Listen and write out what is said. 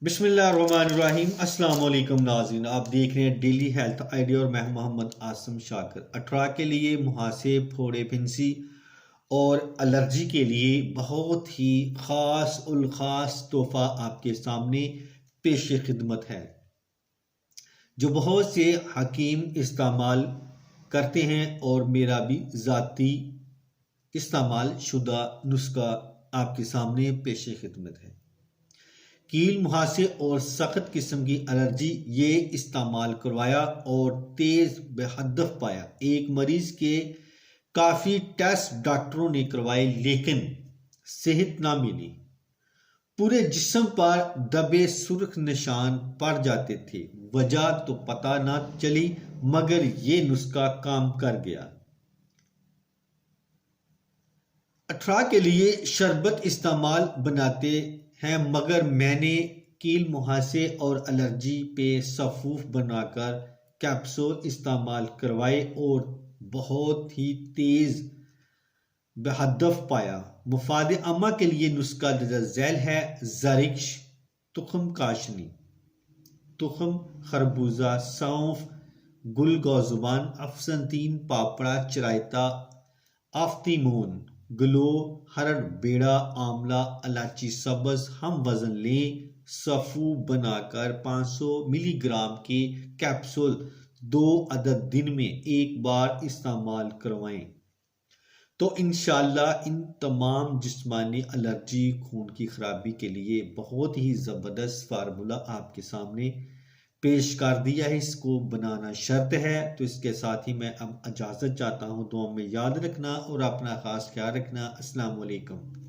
बिस्मिल्लाहिर्रहमानिर्रहीम। अस्सलाम वालेकुम नाज़रीन, आप देख रहे हैं डेली हेल्थ आइडिया और मैं मोहम्मद आसम शाकिर। अठरा के लिए मुहासे, फोड़े, फिंसी और एलर्जी के लिए बहुत ही ख़ास उल ख़ास तोहफ़ा आपके सामने पेश खिदमत है, जो बहुत से हकीम इस्तेमाल करते हैं और मेरा भी ज़ाती इस्तेमाल शुदा नुस्खा आपके सामने पेश खिदमत है। कील, मुहासे और सख्त किस्म की एलर्जी ये इस्तेमाल करवाया और तेज बेहदफ पाया। एक मरीज के काफ़ी टेस्ट डॉक्टरों ने करवाए लेकिन सेहत ना मिली। पूरे जिस्म पर दबे सुर्ख निशान पड़ जाते थे। वजह तो पता ना चली मगर ये नुस्खा काम कर गया। अठरा के लिए शरबत इस्तेमाल बनाते हैं मगर मैंने कील, मुहासे और एलर्जी पे सफूफ बनाकर कैप्सूल इस्तेमाल करवाए और बहुत ही तेज बेहदफ पाया। मुफाद अम्मा के लिए नुस्खा झैल है। ज़रिक्श, तुखम काशनी, तुखम खरबूजा, सौंफ, गुल गौजुबान, अफसंतीन, पापड़ा, चरायता, आफ्तीमून, ग्लो, हरड़, बेड़ा, आंवला, इलायची सब्ज। हम वजन लें। सफ़ू बनाकर 500 मिलीग्राम के कैप्सूल 2 अदद दिन में एक बार इस्तेमाल करवाएं तो इंशाल्लाह इन तमाम जिस्मानी एलर्जी, खून की खराबी के लिए बहुत ही ज़बरदस्त फार्मूला आपके सामने पेश कर दिया है। इसको बनाना शर्त है। तो इसके साथ ही मैं अब इजाज़त चाहता हूँ। दुआ में याद रखना और अपना ख़ास ख्याल रखना। अस्सलाम वालेकुम।